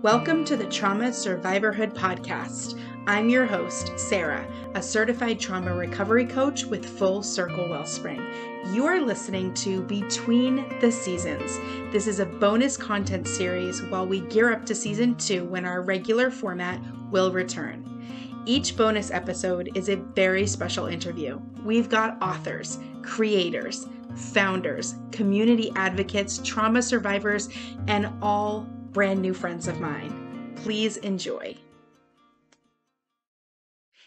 Welcome to the Trauma Survivorhood Podcast. I'm your host, Sarah, a certified trauma recovery coach with Full Circle Wellspring. You are listening to Between the Seasons. This is a bonus content series while we gear up to season 2 when our regular format will return. Each bonus episode is a very special interview. We've got authors, creators, founders, community advocates, trauma survivors, and all brand new friends of mine. Please enjoy.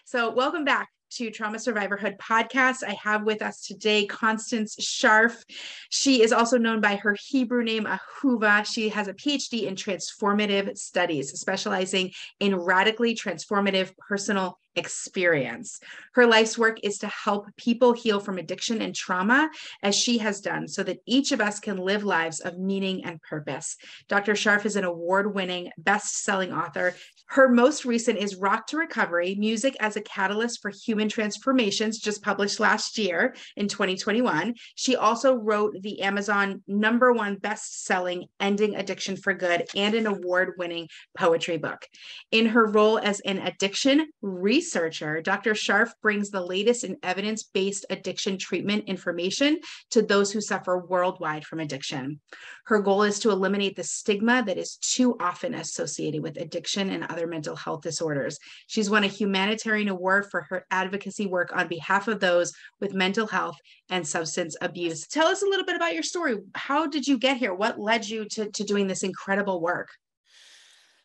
So welcome back to Trauma Survivorhood Podcast. I have with us today Constance Scharff. She is also known by her Hebrew name, Ahuva. She has a PhD in transformative studies, specializing in radically transformative personal experience. Her life's work is to help people heal from addiction and trauma, as she has done, so that each of us can live lives of meaning and purpose. Dr. Scharff is an award-winning, best-selling author. Her most recent is Rock to Recovery, Music as a Catalyst for Human Transformations, just published last year in 2021. She also wrote the Amazon #1 best-selling Ending Addiction for Good and an award-winning poetry book. In her role as an addiction researcher, Dr. Scharff brings the latest in evidence-based addiction treatment information to those who suffer worldwide from addiction. Her goal is to eliminate the stigma that is too often associated with addiction and other mental health disorders. She's won a humanitarian award for her advocacy work on behalf of those with mental health and substance abuse. Tell us a little bit about your story. How did you get here? What led you to doing this incredible work?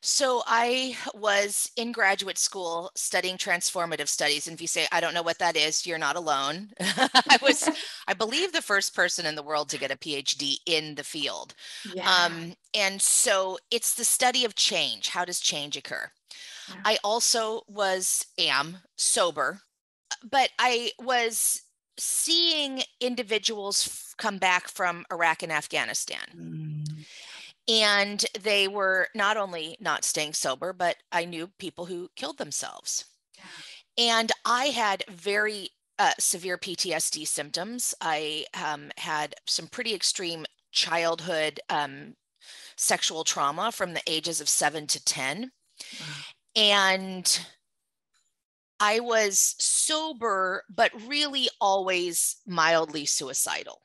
So I was in graduate school studying transformative studies. And if you say, I don't know what that is, you're not alone. I believe, the first person in the world to get a PhD in the field. Yeah. And so it's the study of change. How does change occur? Yeah. I also am sober, but I was seeing individuals come back from Iraq and Afghanistan. And they were not only not staying sober, but I knew people who killed themselves. Yeah. And I had very severe PTSD symptoms. I had some pretty extreme childhood sexual trauma from the ages of 7 to 10. Wow. And I was sober, but really always mildly suicidal.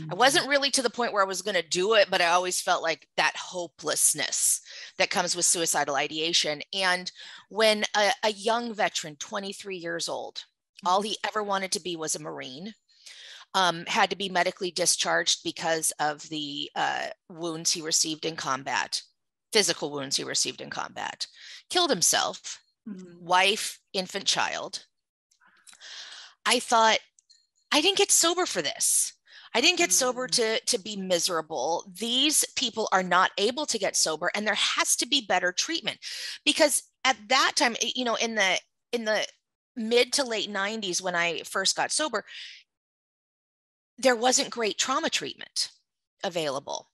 I wasn't really to the point where I was going to do it, but I always felt like that hopelessness that comes with suicidal ideation. And when a young veteran, 23 years old, all he ever wanted to be was a Marine, had to be medically discharged because of the wounds he received in combat, physical wounds he received in combat, killed himself, wife, infant, child. I thought, I didn't get sober for this. I didn't get sober to be miserable. These people are not able to get sober, and there has to be better treatment, because at that time, in the mid to late 90s, when I first got sober, there wasn't great trauma treatment available.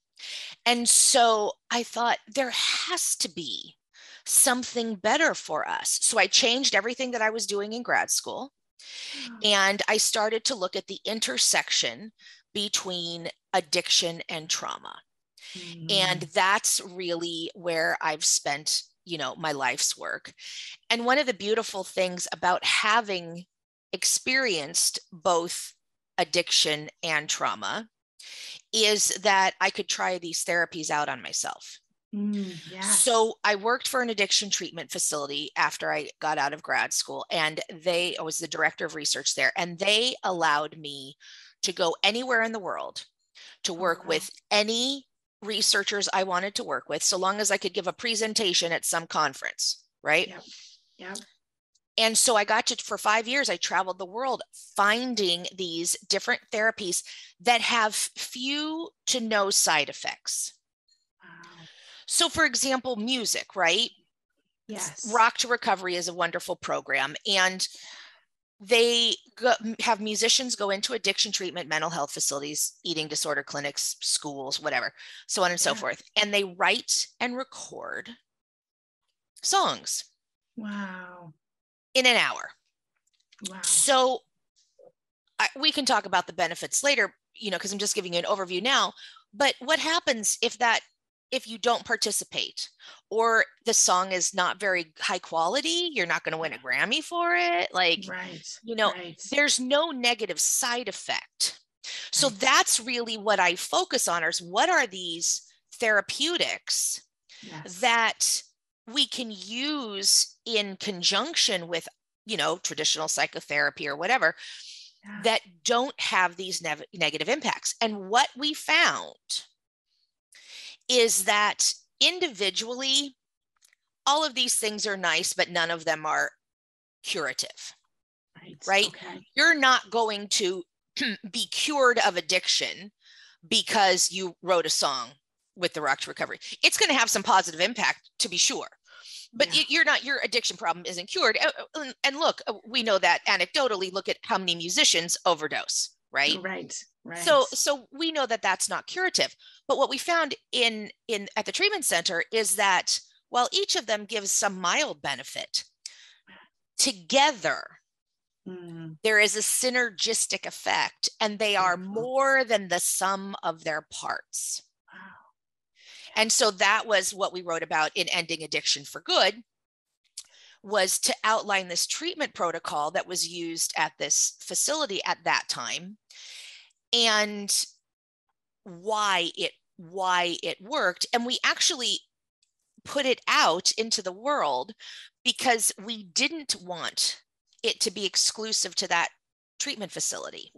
And so I thought, there has to be something better for us. So I changed everything that I was doing in grad school, and I started to look at the intersection between addiction and trauma. And that's really where I've spent, my life's work. And one of the beautiful things about having experienced both addiction and trauma is that I could try these therapies out on myself. Yes. So I worked for an addiction treatment facility after I got out of grad school, and I was the director of research there, and they allowed me to go anywhere in the world to work with any researchers I wanted to work with, so long as I could give a presentation at some conference, right? Yeah. And so I got to, for 5 years, I traveled the world finding these different therapies that have few to no side effects. So, for example, music, right? Yes. Rock to Recovery is a wonderful program, and they have musicians go into addiction treatment, mental health facilities, eating disorder clinics, schools, whatever, so on and so forth. And they write and record songs. Wow. In an hour. Wow. So we can talk about the benefits later, because I'm just giving you an overview now. But what happens if that if you don't participate, or the song is not very high quality, you're not going to win a Grammy for it. Like, right, right, there's no negative side effect. So right. that's really what I focus on, is what are these therapeutics Yes. that we can use in conjunction with, traditional psychotherapy or whatever, that don't have these negative impacts. And what we found is that individually, all of these things are nice, but none of them are curative, right? Okay. You're not going to be cured of addiction because you wrote a song with the Rock to Recovery. It's going to have some positive impact, to be sure, but your addiction problem isn't cured. And look, we know that anecdotally. Look at how many musicians overdose, right? Right. So we know that that's not curative. But what we found at the treatment center is that while each of them gives some mild benefit, together there is a synergistic effect, and they are more than the sum of their parts. Wow. And so that was what we wrote about in Ending Addiction for Good, was to outline this treatment protocol that was used at this facility at that time, and why it worked. And we actually put it out into the world because we didn't want it to be exclusive to that treatment facility.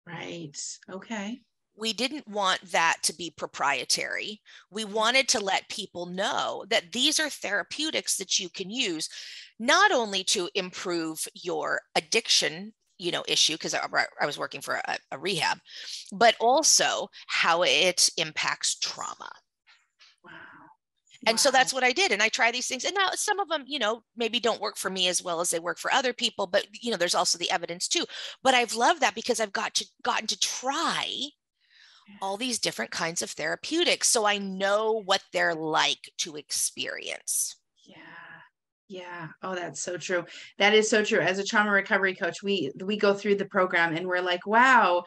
Right. Okay. We didn't want that to be proprietary. We wanted to let people know that these are therapeutics that you can use, not only to improve your addiction, issue, because I was working for a rehab, but also how it impacts trauma. Wow. And so that's what I did. And I try these things. And now some of them, maybe don't work for me as well as they work for other people, but there's also the evidence too. But I've loved that because I've gotten to try all these different kinds of therapeutics. So I know what they're like to experience. Yeah. Yeah. Oh, that's so true. That is so true. As a trauma recovery coach, we go through the program and we're like, wow,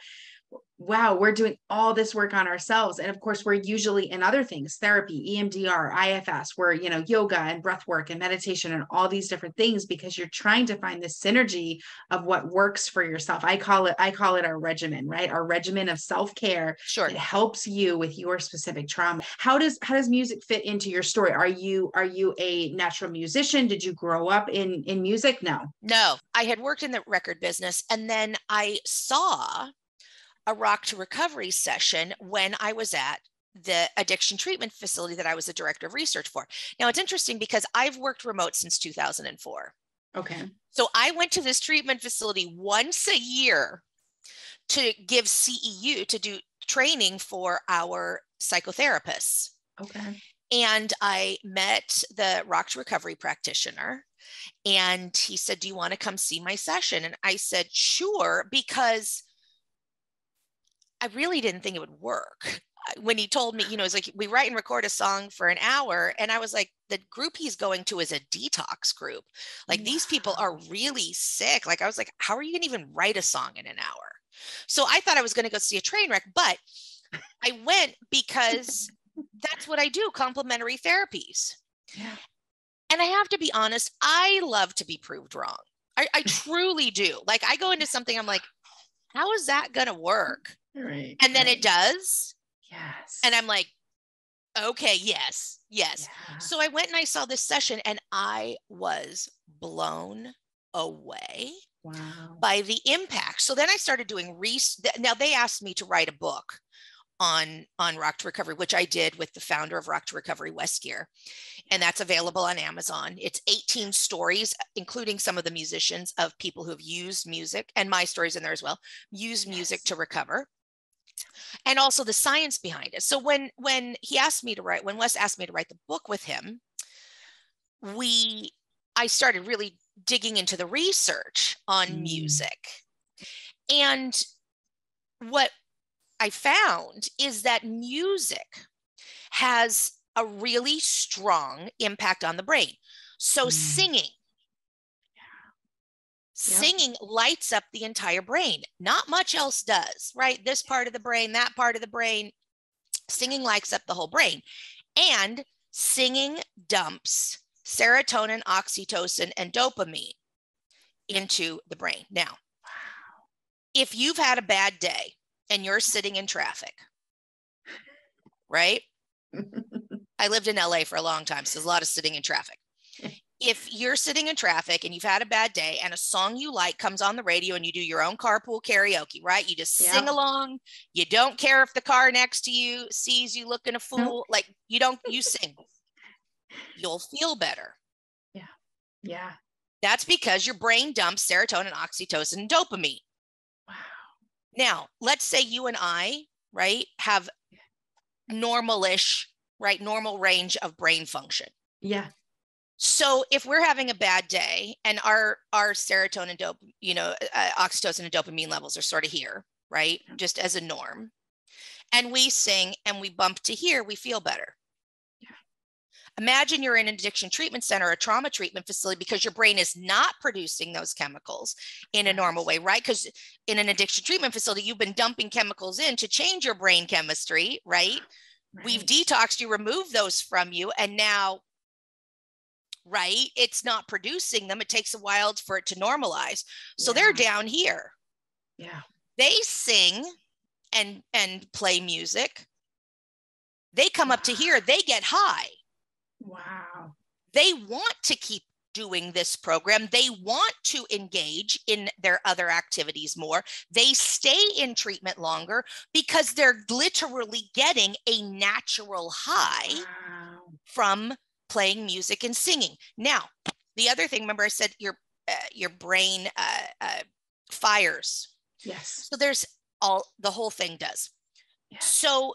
we're doing all this work on ourselves. And of course, we're usually in other things, therapy, EMDR, IFS, where, yoga and breath work and meditation and all these different things, because you're trying to find the synergy of what works for yourself. I call it our regimen, right? Our regimen of self-care. Sure. That helps you with your specific trauma. How does music fit into your story? Are you a natural musician? Did you grow up in music? No, I had worked in the record business, and then I saw a Rock to Recovery session when I was at the addiction treatment facility that I was the director of research for. Now, it's interesting because I've worked remote since 2004. Okay. So I went to this treatment facility once a year to give CEU, to do training for our psychotherapists. Okay. And I met the Rock to Recovery practitioner, and he said, "Do you want to come see my session?" And I said, "Sure," because I really didn't think it would work. When he told me, it's like, we write and record a song for an hour. And I was like, the group he's going to is a detox group. Like, these people are really sick. Like, I was like, how are you going to even write a song in an hour? So I thought I was going to go see a train wreck, but I went because that's what I do, complementary therapies. Yeah. And I have to be honest, I love to be proved wrong. I truly do. Like, I go into something, I'm like, how is that going to work? Right. And then it does. Yes. And I'm like, okay, yes. Yeah. So I went and I saw this session, and I was blown away by the impact. So then I started doing Now they asked me to write a book on Rock to Recovery, which I did with the founder of Rock to Recovery, Wes Geer. And that's available on Amazon. It's 18 stories, including some of the musicians, of people who have used music, and my stories in there as well, use music to recover. And also the science behind it. So when Wes asked me to write the book with him, I started really digging into the research on music. And what I found is that music has a really strong impact on the brain. So singing lights up the entire brain. Not much else does, right? This part of the brain, that part of the brain. Singing lights up the whole brain. And singing dumps serotonin, oxytocin, and dopamine into the brain. Now, if you've had a bad day and you're sitting in traffic, right? I lived in LA for a long time, so there's a lot of sitting in traffic. If you're sitting in traffic and you've had a bad day and a song you like comes on the radio and you do your own carpool karaoke, right? You just sing along. You don't care if the car next to you sees you looking a fool. Like you sing. You'll feel better. Yeah. Yeah. That's because your brain dumps serotonin, oxytocin, and dopamine. Wow. Now, let's say you and I, right, have normal-ish, right, normal range of brain function. Yeah. So if we're having a bad day and our serotonin, oxytocin and dopamine levels are sort of here, right, just as a norm, and we sing and we bump to here, we feel better. Yeah. Imagine you're in an addiction treatment center, a trauma treatment facility, because your brain is not producing those chemicals in a normal way, right? Because in an addiction treatment facility, you've been dumping chemicals in to change your brain chemistry, right? We've detoxed you, removed those from you, and now, right, it's not producing them. It takes a while for it to normalize. So they're down here. Yeah. They sing and play music. They come up to here, they get high. Wow. They want to keep doing this program. They want to engage in their other activities more. They stay in treatment longer because they're literally getting a natural high from playing music and singing. Now, the other thing, remember I said your brain fires. Yes. So the whole thing does. Yes. So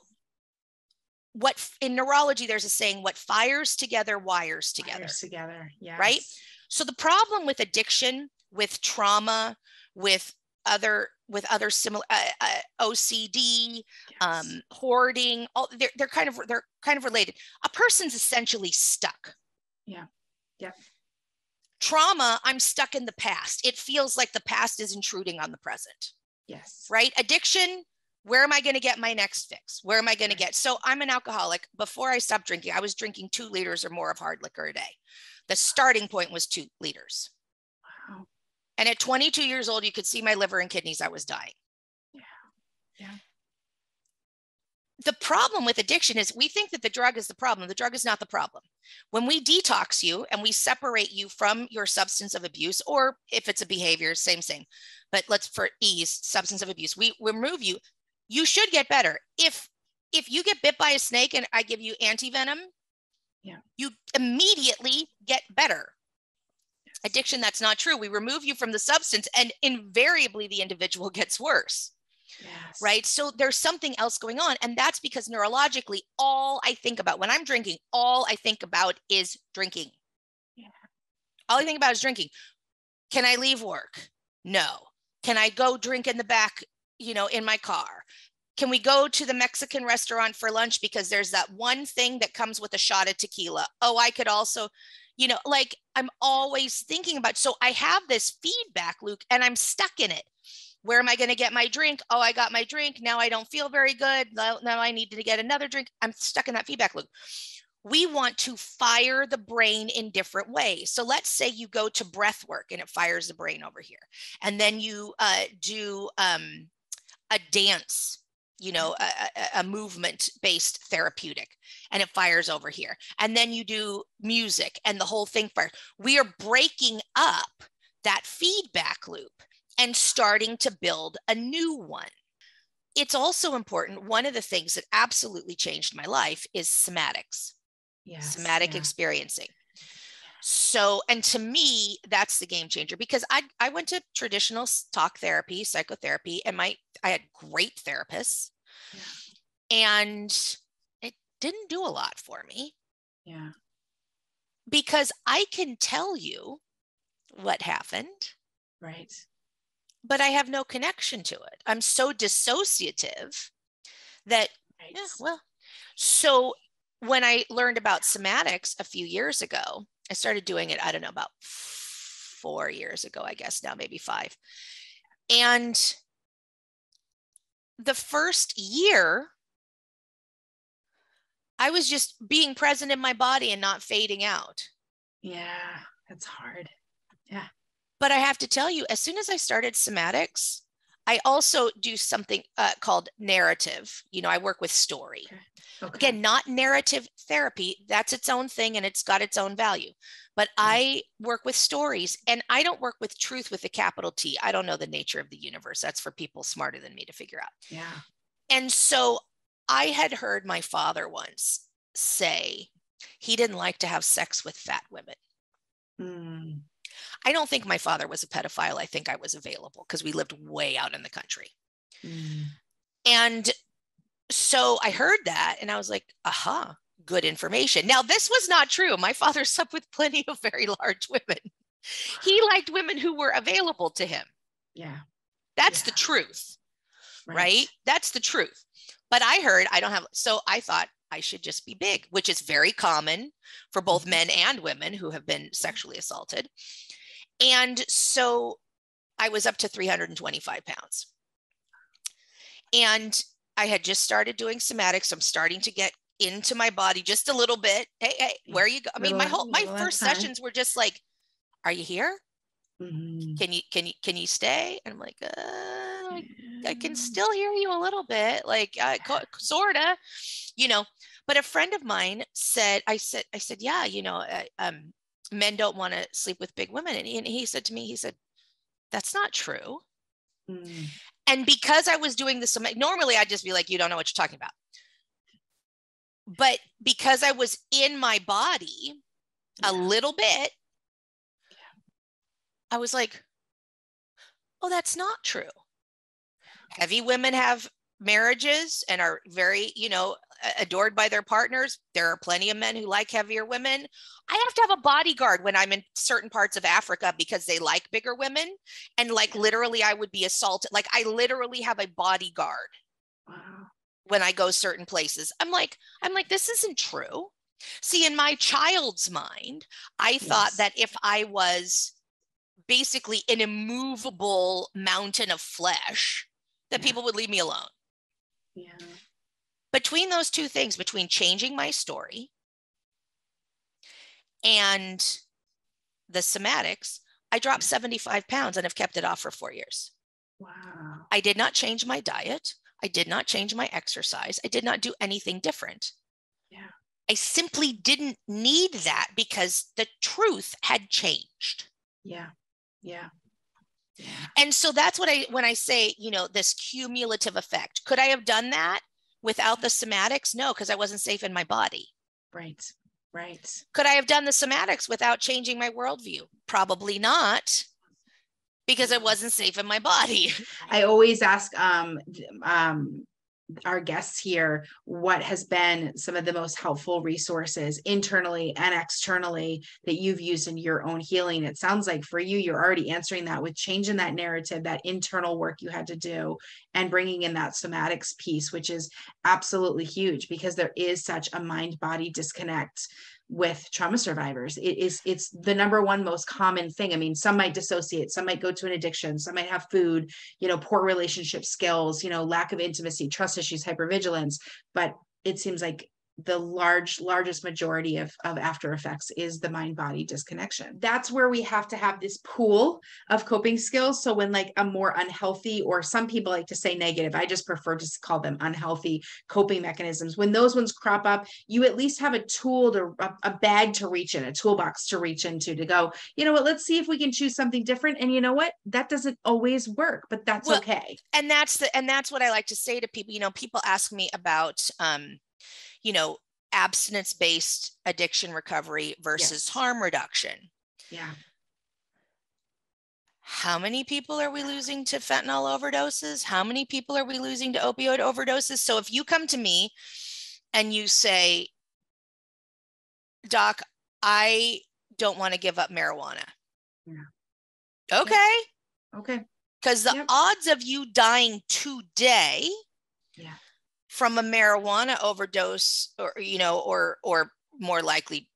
what in neurology, there's a saying, what fires together wires together. Wires together, yes. Right? So the problem with addiction, with trauma, with other similar OCD, yes. Hoarding, all they're kind of related. A person's essentially stuck. Yeah. Yep. Trauma, I'm stuck in the past. It feels like the past is intruding on the present. Yes. Right? Addiction, where am I going to get my next fix? Where am I going to get? So I'm an alcoholic. Before I stopped drinking, I was drinking 2 liters or more of hard liquor a day. The starting point was 2 liters. Wow. And at 22 years old, you could see my liver and kidneys. I was dying. Yeah. Yeah. The problem with addiction is we think that the drug is the problem. The drug is not the problem. When we detox you and we separate you from your substance of abuse, or if it's a behavior, same. But let's, for ease, substance of abuse, we remove you. You should get better. If you get bit by a snake and I give you antivenom, you immediately get better. Yes. Addiction, that's not true. We remove you from the substance and invariably the individual gets worse. Yes. Right? So there's something else going on. And that's because neurologically, all I think about when I'm drinking, all I think about is drinking. Yeah. All I think about is drinking. Can I leave work? No. Can I go drink in the back, in my car? Can we go to the Mexican restaurant for lunch because there's that one thing that comes with a shot of tequila? Oh, I could also, I'm always thinking about, so I have this feedback loop and I'm stuck in it. Where am I going to get my drink? Oh, I got my drink. Now I don't feel very good. Now I need to get another drink. I'm stuck in that feedback loop. We want to fire the brain in different ways. So let's say you go to breath work and it fires the brain over here. And then you do a dance, a movement-based therapeutic, and it fires over here. And then you do music and the whole thing fires. We are breaking up that feedback loop and starting to build a new one. It's also important. One of the things that absolutely changed my life is somatics. Yes, somatic experiencing. So, and to me, that's the game changer because I went to traditional talk therapy, psychotherapy, and I had great therapists. Yeah. And it didn't do a lot for me. Yeah. Because I can tell you what happened. Right. But I have no connection to it. I'm so dissociative that, so when I learned about somatics a few years ago, I started doing it, I don't know, about 4 years ago, I guess now, maybe 5. And the first year, I was just being present in my body and not fading out. Yeah, that's hard. Yeah. But I have to tell you, as soon as I started somatics, I also do something called narrative. I work with story. Okay. Okay. Again, not narrative therapy. That's its own thing and it's got its own value. But I work with stories, and I don't work with truth with a capital T. I don't know the nature of the universe. That's for people smarter than me to figure out. Yeah. And so I had heard my father once say he didn't like to have sex with fat women. Mm. I don't think my father was a pedophile. I think I was available because we lived way out in the country. Mm. And so I heard that and I was like, aha, good information. Now, this was not true. My father slept with plenty of very large women. He liked women who were available to him. Yeah. That's the truth, right? That's the truth. But I heard I don't have, so I thought I should just be big, which is very common for both men and women who have been sexually assaulted. And so I was up to 325 pounds. And I had just started doing somatics. I'm starting to get into my body just a little bit. Hey, where are you go? I mean, my first sessions were just like, are you here? Mm-hmm. Can you stay? And I'm like, I can still hear you a little bit, like sorta, But a friend of mine said, I said, yeah, men don't want to sleep with big women, and he said to me, he said, that's not true. Mm. And because I was doing this, normally I'd just be like, you don't know what you're talking about. But because I was in my body a little bit, I was like, oh, that's not true. Heavy women have marriages and are very, adored by their partners. There are plenty of men who like heavier women. I have to have a bodyguard when I'm in certain parts of Africa because they like bigger women. And like literally I would be assaulted. Like I literally have a bodyguard. Wow. When I go certain places. I'm like, this isn't true. See, in my child's mind, I thought that if I was basically an immovable mountain of flesh, that people would leave me alone. Yeah. Between those two things, between changing my story and the somatics, I dropped 75 pounds and have kept it off for 4 years. Wow. I did not change my diet. I did not change my exercise. I did not do anything different. Yeah. I simply didn't need that because the truth had changed. Yeah. Yeah. Yeah. And so that's what when I say, this cumulative effect. Could I have done that without the somatics? No, because I wasn't safe in my body. Right. Right. Could I have done the somatics without changing my worldview? Probably not, because I wasn't safe in my body. I always ask our guests here what has been some of the most helpful resources internally and externally that you've used in your own healing. It sounds like for you, you're already answering that with changing that narrative, that internal work you had to do, and bringing in that somatics piece, which is absolutely huge because there is such a mind-body disconnect with trauma survivors. It's the number one most common thing. I mean, some might dissociate, some might go to an addiction, some might have food, poor relationship skills, lack of intimacy, trust issues, hypervigilance. But it seems like the largest majority of after effects is the mind-body disconnection. That's where we have to have this pool of coping skills. So when like a more unhealthy, or some people like to say negative, I just prefer to call them unhealthy coping mechanisms. When those ones crop up, you at least have a tool a bag to reach in, a toolbox to reach into, to go, you know what, let's see if we can choose something different. And you know what, that doesn't always work, but that's okay. And that's what I like to say to people. People ask me about, abstinence-based addiction recovery versus harm reduction. Yeah. How many people are we losing to fentanyl overdoses? How many people are we losing to opioid overdoses? So if you come to me and you say, Doc, I don't want to give up marijuana. Yeah. Okay. Yep. Okay. Because the odds of you dying today from a marijuana overdose, or more likely,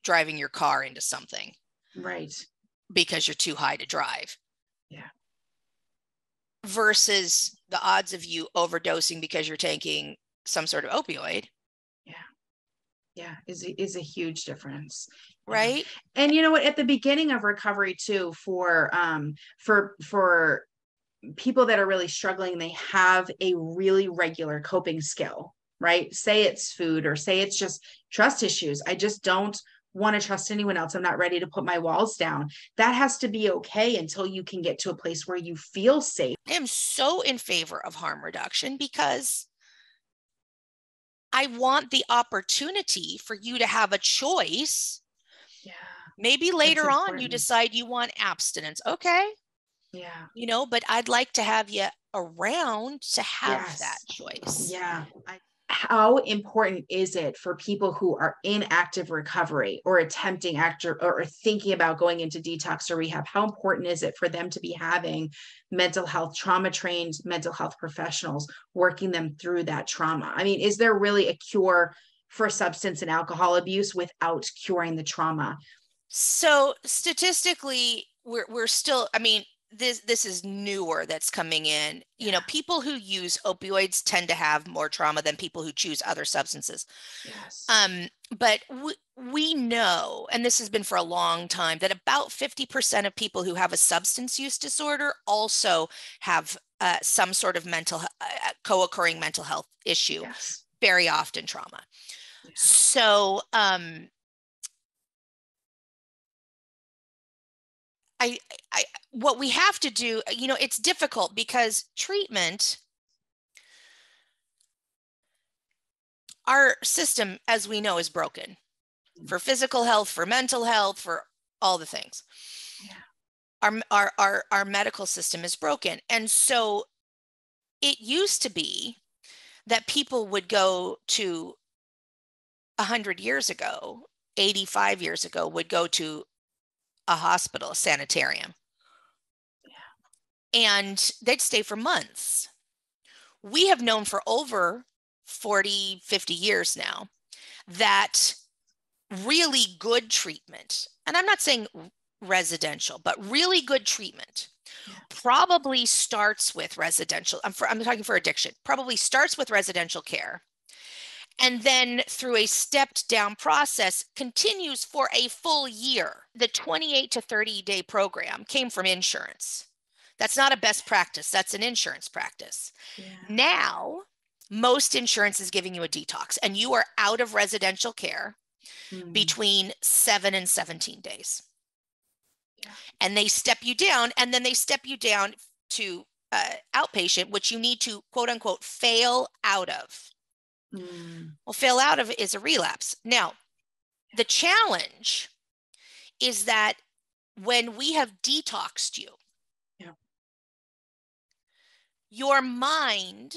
driving your car into something. Right. Because you're too high to drive. Yeah. Versus the odds of you overdosing because you're taking some sort of opioid. Yeah, is a huge difference. Yeah. right? And you know what, at the beginning of recovery too, for people that are really struggling, they have a really regular coping skill, right? Say it's food, or say it's just trust issues. I just don't want to trust anyone else. I'm not ready to put my walls down. That has to be okay until you can get to a place where you feel safe. I am so in favor of harm reduction because I want the opportunity for you to have a choice. Yeah. Maybe later on you decide you want abstinence. Okay. Yeah. You know, but I'd like to have you around to have that choice. Yeah. How important is it for people who are in active recovery or attempting active or thinking about going into detox or rehab? How important is it for them to be having mental health, trauma trained mental health professionals working them through that trauma? I mean, is there really a cure for substance and alcohol abuse without curing the trauma? So statistically, we're still, I mean, this is newer that's coming in. You know, people who use opioids tend to have more trauma than people who choose other substances. Yes. But we know, and this has been for a long time, that about 50% of people who have a substance use disorder also have some sort of co-occurring mental health issue, Yes. very often trauma. Yeah. So I what we have to do, you know, it's difficult because treatment, our system, as we know, is broken for physical health, for mental health, for all the things. Yeah. Our medical system is broken. And so it used to be that people would go to 100 years ago, 85 years ago, would go to a hospital, a sanitarium. Yeah. And they'd stay for months. We have known for over 40, 50 years now that really good treatment, and I'm not saying residential, but really good treatment probably starts with residential. I'm talking for addiction, probably starts with residential care. And then through a stepped down process continues for a full year. The 28 to 30 day program came from insurance. That's not a best practice. That's an insurance practice. Yeah. Now, most insurance is giving you a detox, and you are out of residential care between 7 and 17 days. Yeah. And they step you down, and then they step you down to outpatient, which you need to, quote unquote, fail out of. Well, fail out of it is a relapse. Now, the challenge is that when we have detoxed you, your mind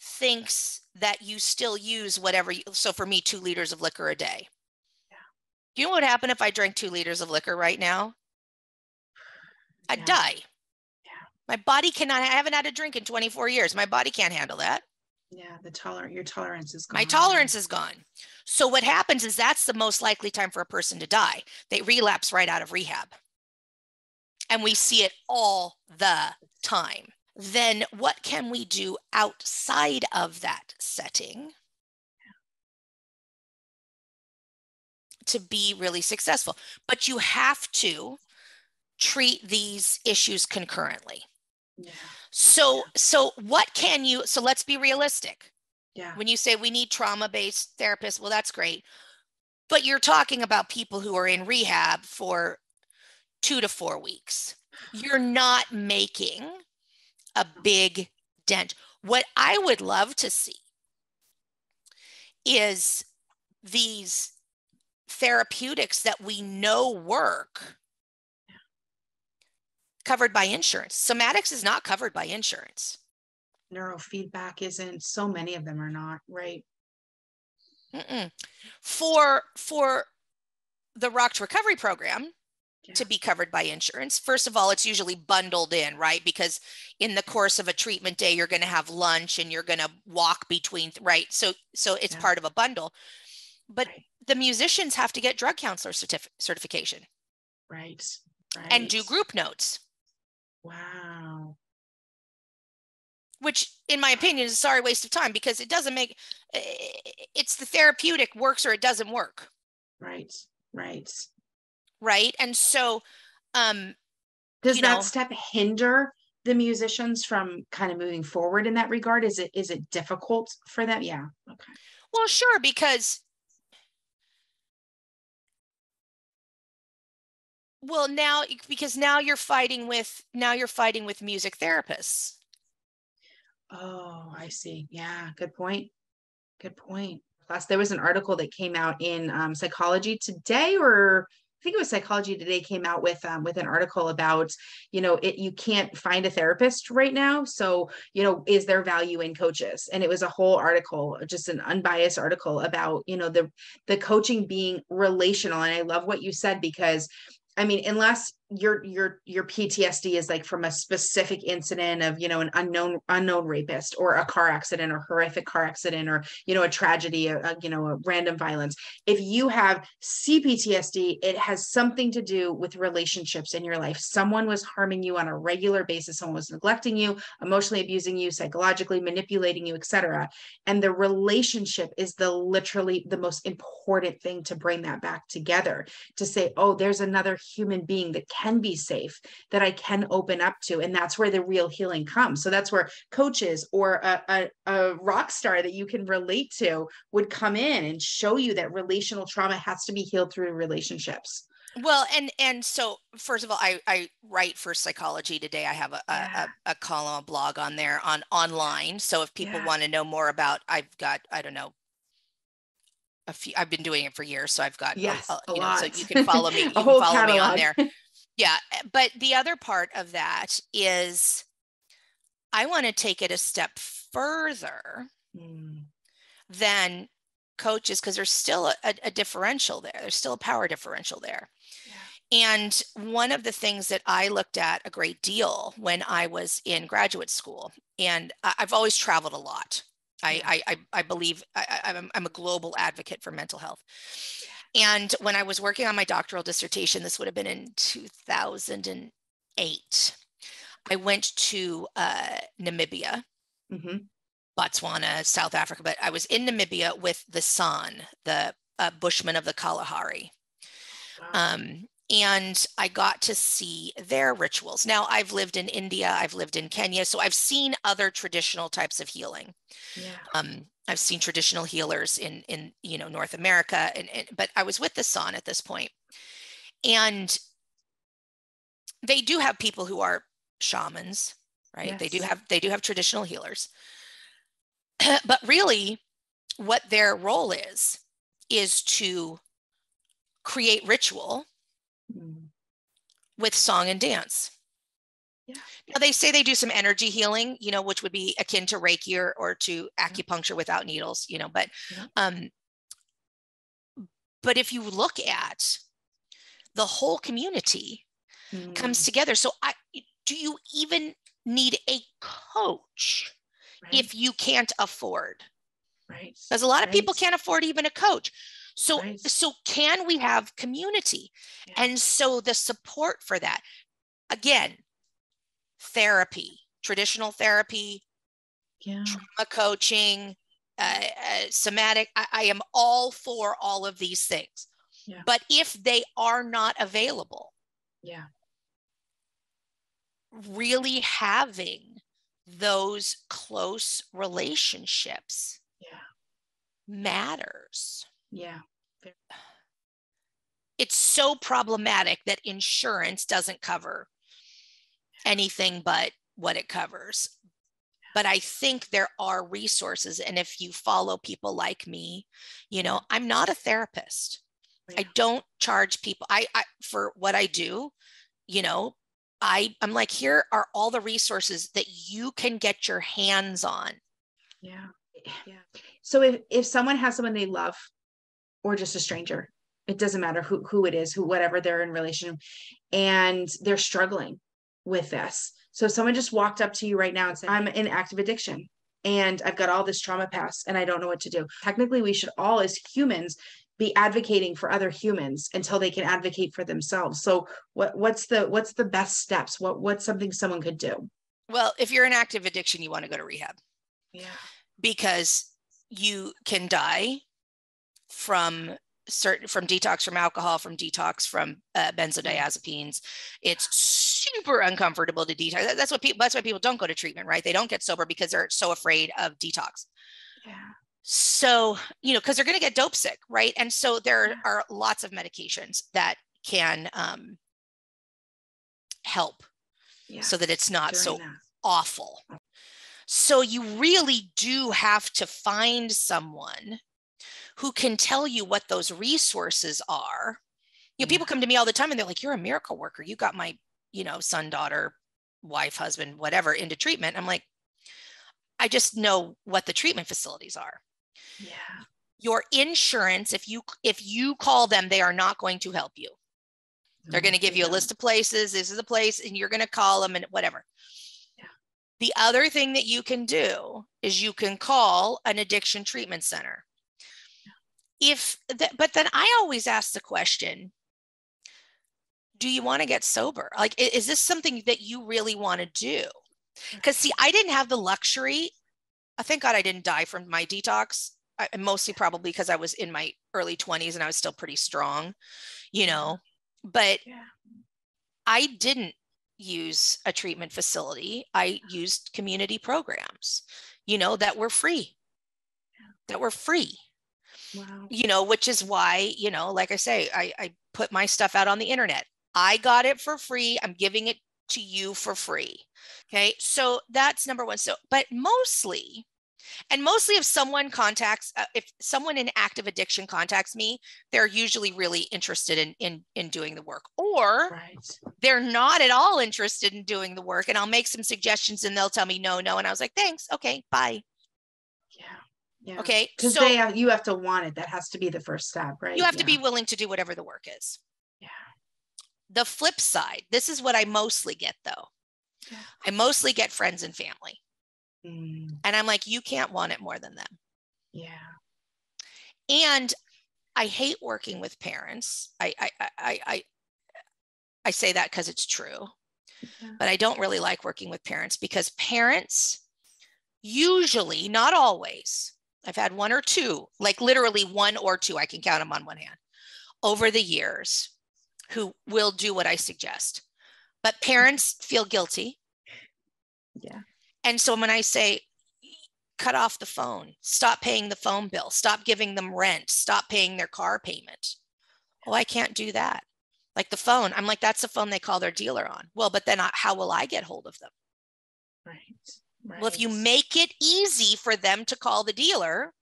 thinks that you still use whatever. So for me, 2 liters of liquor a day. Yeah. Do you know what happened if I drank 2 liters of liquor right now? I'd die. Yeah. My body cannot. I haven't had a drink in 24 years. My body can't handle that. Yeah, your tolerance is gone. My tolerance is gone. So what happens is that's the most likely time for a person to die. They relapse right out of rehab. And we see it all the time. Then what can we do outside of that setting to be really successful? But you have to treat these issues concurrently. Yeah. So what can you, so let's be realistic. Yeah. When you say we need trauma-based therapists, well, that's great. But you're talking about people who are in rehab for 2 to 4 weeks. You're not making a big dent. What I would love to see is these therapeutics that we know work covered by insurance. Somatics is not covered by insurance. Neurofeedback isn't. So many of them are not, right? For the Rock to Recovery program to be covered by insurance, first of all, it's usually bundled in, right? Because in the course of a treatment day, you're going to have lunch and you're going to walk between, right? So it's part of a bundle. But the musicians have to get drug counselor certification. Right. And do group notes. Wow. which in my opinion is a sorry waste of time, because it doesn't make, it's the therapeutic works or it doesn't work. Right. Right. Right. And so, does that step hinder the musicians from kind of moving forward in that regard? Is it difficult for them? Yeah. Okay. Well, sure, because now you're fighting with music therapists. Oh, I see. Yeah, good point. Good point. Plus, there was an article that came out in Psychology Today, or I think it was Psychology Today, came out with an article about, you can't find a therapist right now. So, is there value in coaches? And it was a whole article, just an unbiased article about, the coaching being relational. And I love what you said, because I mean, unless your PTSD is like from a specific incident of, an unknown rapist, or a car accident, or horrific car accident, or, a tragedy, a random violence. If you have CPTSD, it has something to do with relationships in your life. Someone was harming you on a regular basis. Someone was neglecting you, emotionally abusing you, psychologically manipulating you, etc. And the relationship is literally the most important thing to bring that back together, to say, oh, there's another human being that can be safe, that I can open up to. And that's where the real healing comes. So that's where coaches, or a rock star that you can relate to, would come in and show you that relational trauma has to be healed through relationships. Well, and so first of all, I write for Psychology Today. I have a column, a blog on there online. So if people want to know more about, I've got, I don't know, I've been doing it for years. So I've got, a lot. so you can follow me. You can follow me on there. Yeah. But the other part of that is I want to take it a step further than coaches, because there's still a differential there. There's still a power differential there. Yeah. And one of the things that I looked at a great deal when I was in graduate school, and I've always traveled a lot. I believe I'm a global advocate for mental health. And when I was working on my doctoral dissertation, this would have been in 2008, I went to Namibia, Botswana, South Africa, but I was in Namibia with the San, the Bushmen of the Kalahari. Wow. And I got to see their rituals. Now, I've lived in India, I've lived in Kenya, so I've seen other traditional types of healing. Yeah. I've seen traditional healers in North America, but I was with the San at this point. And they do have people who are shamans, right? Yes. They do have traditional healers. But really, what their role is to create ritual with song and dance. Yeah. Now, they say they do some energy healing, which would be akin to Reiki or to acupuncture without needles, but if you look at the whole community comes together. So do you even need a coach if you can't afford? Right. Because a lot of people can't afford even a coach. So can we have community? Yeah. And so the support for that, again, therapy, traditional therapy, trauma coaching, somatic, I am all for all of these things. Yeah. But if they are not available, really having those close relationships matters. Yeah. It's so problematic that insurance doesn't cover anything but what it covers. But I think there are resources. And if you follow people like me, I'm not a therapist. Yeah. I don't charge people. I for what I do, I'm like, here are all the resources that you can get your hands on. Yeah. Yeah. So if someone has someone they love, or just a stranger, it doesn't matter who it is, whatever they're in relation, and they're struggling with this. So if someone just walked up to you right now and said, I'm in active addiction and I've got all this trauma past and I don't know what to do. Technically, we should all, as humans, be advocating for other humans until they can advocate for themselves. So what's the best steps? What's something someone could do? Well, if you're in active addiction, you want to go to rehab. Yeah. Because you can die from detox from alcohol, from detox from benzodiazepines. It's super uncomfortable to detox. That's why people don't go to treatment, right? They don't get sober because they're so afraid of detox. Yeah. So, because they're going to get dope sick, right? And so there are lots of medications that can help so that it's not so awful. So you really do have to find someone who can tell you what those resources are. People come to me all the time and they're like, you're a miracle worker. You got my, son, daughter, wife, husband, whatever, into treatment. I'm like, I just know what the treatment facilities are. Yeah. Your insurance, if you call them, they are not going to help you. They're going to give you a list of places. This is a place, and you're going to call them and whatever. Yeah. The other thing that you can do is you can call an addiction treatment center. But then I always ask the question, do you want to get sober? Like, is this something that you really want to do? Because see, I didn't have the luxury. Thank God I didn't die from my detox. Mostly probably because I was in my early 20s and I was still pretty strong, but I didn't use a treatment facility. I used community programs, that were free. Wow. Which is why, like I say, I put my stuff out on the internet. I got it for free. I'm giving it to you for free. Okay. So that's number one. So, but mostly if someone if someone in active addiction contacts me, they're usually really interested in doing the work, or they're not at all interested in doing the work. And I'll make some suggestions and they'll tell me no. And I was like, thanks. Okay, bye. Yeah. Okay. Because you have to want it. That has to be the first step, right? You have to be willing to do whatever the work is. Yeah. The flip side, this is what I mostly get though. Yeah. I mostly get friends and family. And I'm like, you can't want it more than them. Yeah. And I hate working with parents. I say that because it's true, but I don't really like working with parents because parents usually, not always, I've had one or two, like literally one or two, I can count them on one hand over the years, who will do what I suggest. But parents feel guilty. Yeah. And so when I say, cut off the phone, stop paying the phone bill, stop giving them rent, stop paying their car payment. Oh, I can't do that. Like the phone, I'm like, that's the phone they call their dealer on. Well, but then how will I get hold of them? Right. Well, if you make it easy for them to call the dealer,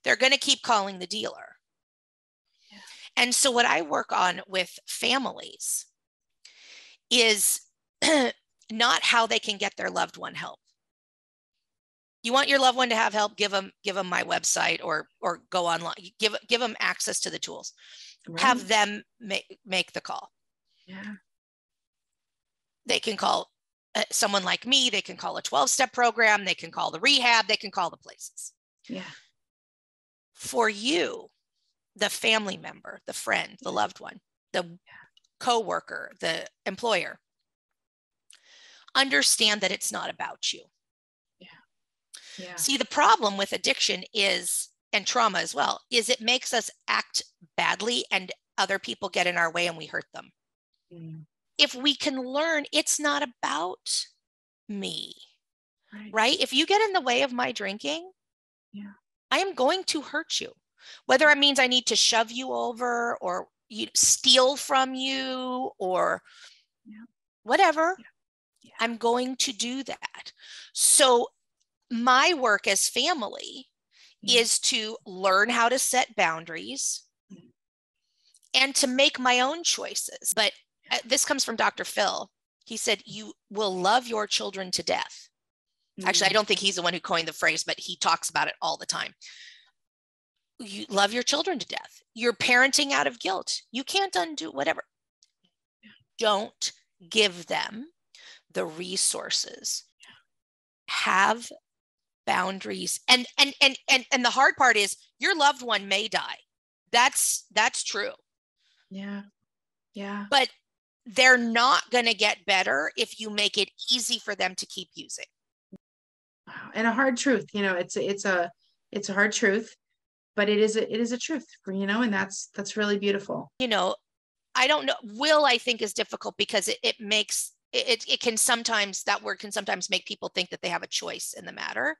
they're going to keep calling the dealer. Yeah. And so what I work on with families is not how they can get their loved one help. You want your loved one to have help, give them my website or go online, give them access to the tools, have them make the call. Yeah. They can call someone like me, they can call a 12-step program, they can call the rehab, they can call the places. Yeah. For you, the family member, the friend, the loved one, the coworker, the employer, understand that it's not about you. Yeah. See, the problem with addiction is, and trauma as well, is it makes us act badly and other people get in our way and we hurt them. If we can learn, it's not about me, right? If you get in the way of my drinking, I am going to hurt you. Whether it means I need to shove you over or steal from you or whatever, I'm going to do that. So my work as family is to learn how to set boundaries and to make my own choices. But this comes from Dr. Phil. He said, you will love your children to death. Actually, I don't think he's the one who coined the phrase, but he talks about it all the time. You love your children to death. You're parenting out of guilt. You can't undo whatever. Don't give them the resources. Have boundaries. And the hard part is your loved one may die. That's true. Yeah. Yeah. But they're not going to get better if you make it easy for them to keep using. Wow. And a hard truth, it's a hard truth, but it is a truth, and that's really beautiful. I don't know. Will, I think, is difficult because it makes it can sometimes, that word can sometimes make people think that they have a choice in the matter,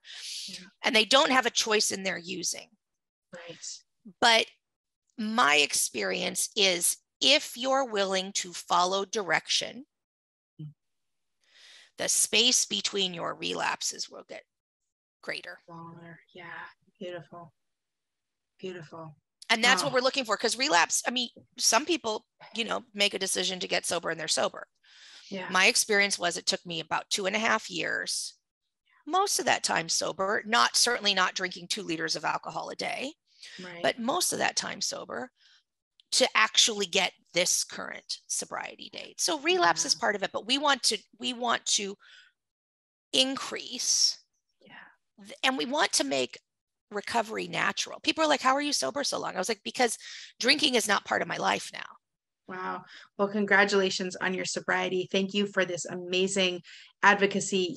and they don't have a choice in their using. Right. But my experience is, if you're willing to follow direction, the space between your relapses will get greater. Smaller. Yeah. Beautiful. Beautiful. And that's what we're looking for. Because relapse, I mean, some people, make a decision to get sober and they're sober. Yeah. My experience was it took me about 2.5 years, most of that time sober, certainly not drinking 2 liters of alcohol a day, right, but most of that time sober, to actually get this current sobriety date. So relapse is part of it, but we want to increase, and we want to make recovery natural. People are like, how are you sober so long? I was like, because drinking is not part of my life now. Wow. Well, congratulations on your sobriety. Thank you for this amazing advocacy,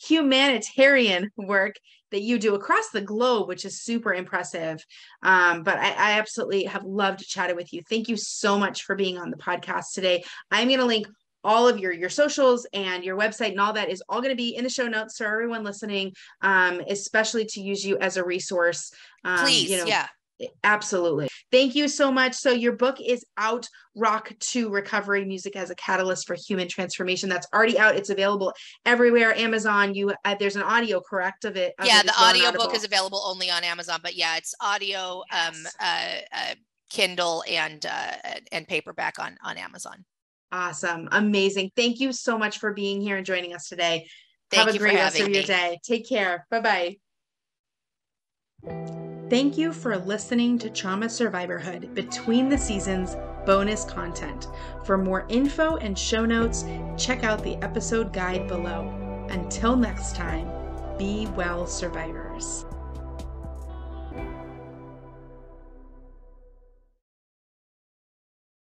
humanitarian work that you do across the globe, which is super impressive. But I absolutely have loved chatting with you. Thank you so much for being on the podcast today. I'm going to link all of your socials and your website and all that is all going to be in the show notes for everyone listening, especially to use you as a resource. Please. Yeah. Absolutely. Thank you so much. So your book is out, Rock to Recovery, Music as a Catalyst for Human Transformation. That's already out. It's available everywhere. Amazon, there's an audio, correct, of it? Yeah, the audio book is available only on Amazon, but yeah, it's audio, Kindle and paperback on Amazon. Awesome. Amazing. Thank you so much for being here and joining us today. Have a great rest of your day. Take care. Bye-bye. Thank you for listening to Trauma Survivorhood Between the Seasons bonus content. For more info and show notes, check out the episode guide below. Until next time, be well, survivors.